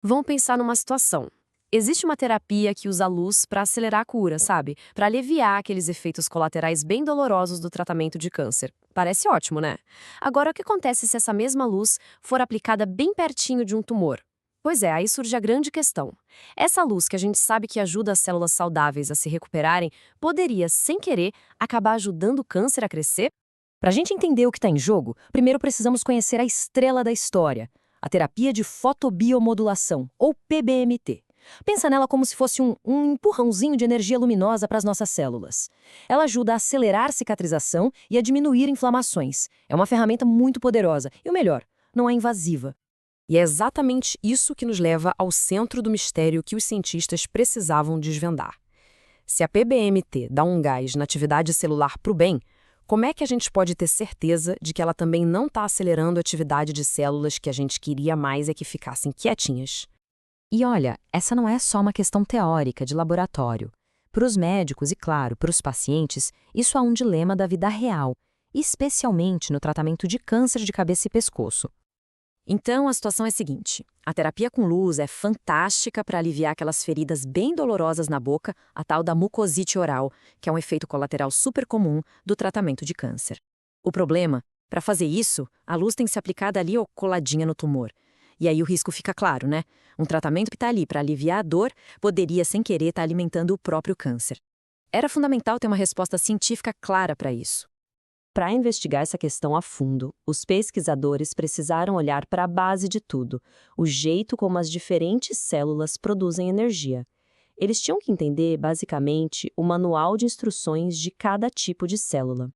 Vamos pensar numa situação. Existe uma terapia que usa a luz para acelerar a cura, sabe? Para aliviar aqueles efeitos colaterais bem dolorosos do tratamento de câncer. Parece ótimo, né? Agora, o que acontece se essa mesma luz for aplicada bem pertinho de um tumor? Pois é, aí surge a grande questão. Essa luz que a gente sabe que ajuda as células saudáveis a se recuperarem, poderia, sem querer, acabar ajudando o câncer a crescer? Para a gente entender o que está em jogo, primeiro precisamos conhecer a estrela da história, a terapia de fotobiomodulação, ou PBMT. Pensa nela como se fosse um empurrãozinho de energia luminosa para as nossas células. Ela ajuda a acelerar a cicatrização e a diminuir inflamações. É uma ferramenta muito poderosa e, o melhor, não é invasiva. E é exatamente isso que nos leva ao centro do mistério que os cientistas precisavam desvendar. Se a PBMT dá um gás na atividade celular para o bem, como é que a gente pode ter certeza de que ela também não está acelerando a atividade de células que a gente queria mais é que ficassem quietinhas? E olha, essa não é só uma questão teórica de laboratório. Para os médicos e, claro, para os pacientes, isso é um dilema da vida real, especialmente no tratamento de câncer de cabeça e pescoço. Então, a situação é a seguinte: a terapia com luz é fantástica para aliviar aquelas feridas bem dolorosas na boca, a tal da mucosite oral, que é um efeito colateral super comum do tratamento de câncer. O problema, para fazer isso, a luz tem que ser aplicada ali ou coladinha no tumor. E aí o risco fica claro, né? Um tratamento que está ali para aliviar a dor poderia, sem querer, estar alimentando o próprio câncer. Era fundamental ter uma resposta científica clara para isso. Para investigar essa questão a fundo, os pesquisadores precisaram olhar para a base de tudo, o jeito como as diferentes células produzem energia. Eles tinham que entender, basicamente, o manual de instruções de cada tipo de célula.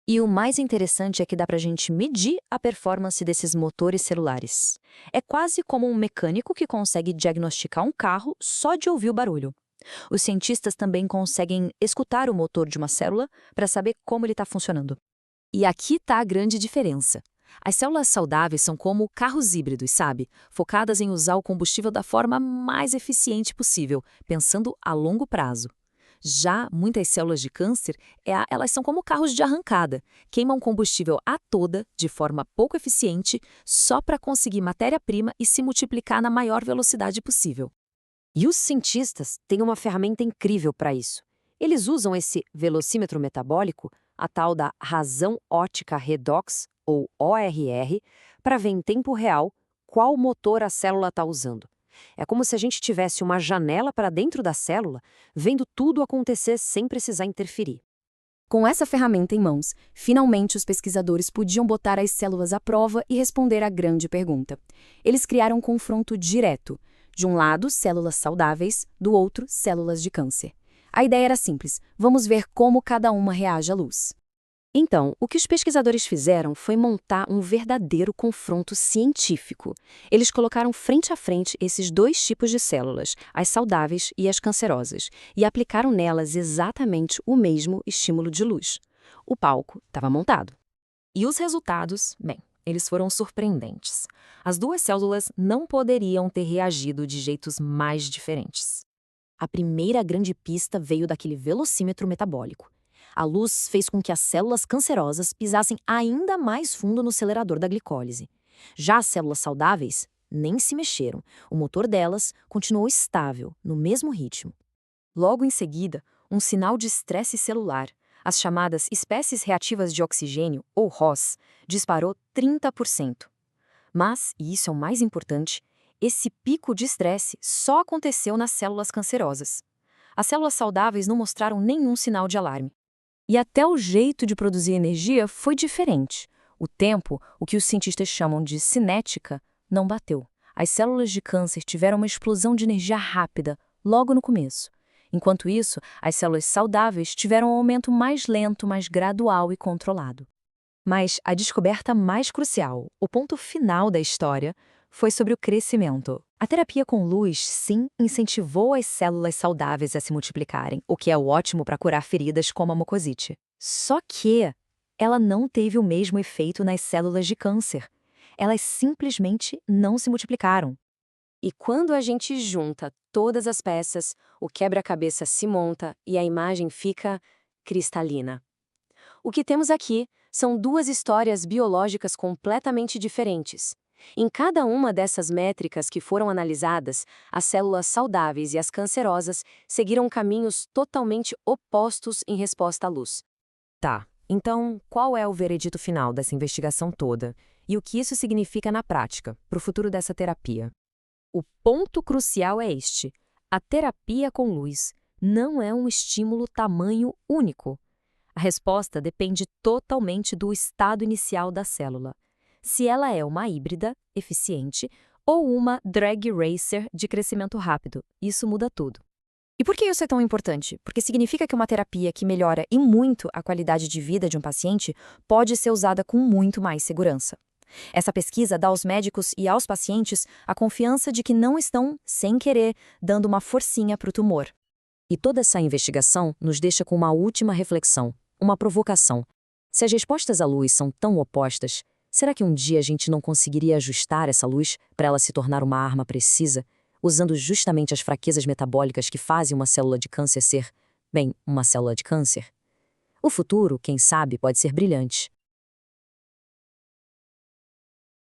E o mais interessante é que dá para a gente medir a performance desses motores celulares. É quase como um mecânico que consegue diagnosticar um carro só de ouvir o barulho. Os cientistas também conseguem escutar o motor de uma célula para saber como ele está funcionando. E aqui está a grande diferença. As células saudáveis são como carros híbridos, sabe? Focadas em usar o combustível da forma mais eficiente possível, pensando a longo prazo. Já muitas células de câncer, elas são como carros de arrancada, queimam combustível a toda, de forma pouco eficiente, só para conseguir matéria-prima e se multiplicar na maior velocidade possível. E os cientistas têm uma ferramenta incrível para isso. Eles usam esse velocímetro metabólico, a tal da razão óptica redox, ou ORR, para ver em tempo real qual motor a célula está usando. É como se a gente tivesse uma janela para dentro da célula, vendo tudo acontecer sem precisar interferir. Com essa ferramenta em mãos, finalmente os pesquisadores podiam botar as células à prova e responder à grande pergunta. Eles criaram um confronto direto. De um lado, células saudáveis, do outro, células de câncer. A ideia era simples: vamos ver como cada uma reage à luz. Então, o que os pesquisadores fizeram foi montar um verdadeiro confronto científico. Eles colocaram frente a frente esses dois tipos de células, as saudáveis e as cancerosas, e aplicaram nelas exatamente o mesmo estímulo de luz. O palco estava montado. E os resultados, bem, eles foram surpreendentes. As duas células não poderiam ter reagido de jeitos mais diferentes. A primeira grande pista veio daquele velocímetro metabólico. A luz fez com que as células cancerosas pisassem ainda mais fundo no acelerador da glicólise. Já as células saudáveis nem se mexeram. O motor delas continuou estável, no mesmo ritmo. Logo em seguida, um sinal de estresse celular, as chamadas espécies reativas de oxigênio, ou ROS, disparou 30%. Mas, e isso é o mais importante, esse pico de estresse só aconteceu nas células cancerosas. As células saudáveis não mostraram nenhum sinal de alarme. E até o jeito de produzir energia foi diferente. O tempo, o que os cientistas chamam de cinética, não bateu. As células de câncer tiveram uma explosão de energia rápida, logo no começo. Enquanto isso, as células saudáveis tiveram um aumento mais lento, mais gradual e controlado. Mas a descoberta mais crucial, o ponto final da história, foi sobre o crescimento. A terapia com luz, sim, incentivou as células saudáveis a se multiplicarem, o que é ótimo para curar feridas como a mucosite. Só que ela não teve o mesmo efeito nas células de câncer. Elas simplesmente não se multiplicaram. E quando a gente junta todas as peças, o quebra-cabeça se monta e a imagem fica cristalina. O que temos aqui são duas histórias biológicas completamente diferentes. Em cada uma dessas métricas que foram analisadas, as células saudáveis e as cancerosas seguiram caminhos totalmente opostos em resposta à luz. Tá, então qual é o veredito final dessa investigação toda? E o que isso significa na prática, para o futuro dessa terapia? O ponto crucial é este: a terapia com luz não é um estímulo tamanho único. A resposta depende totalmente do estado inicial da célula. Se ela é uma híbrida, eficiente, ou uma drag racer de crescimento rápido, isso muda tudo. E por que isso é tão importante? Porque significa que uma terapia que melhora e muito a qualidade de vida de um paciente pode ser usada com muito mais segurança. Essa pesquisa dá aos médicos e aos pacientes a confiança de que não estão, sem querer, dando uma forcinha para o tumor. E toda essa investigação nos deixa com uma última reflexão, uma provocação. Se as respostas à luz são tão opostas, será que um dia a gente não conseguiria ajustar essa luz para ela se tornar uma arma precisa, usando justamente as fraquezas metabólicas que fazem uma célula de câncer ser, bem, uma célula de câncer? O futuro, quem sabe, pode ser brilhante.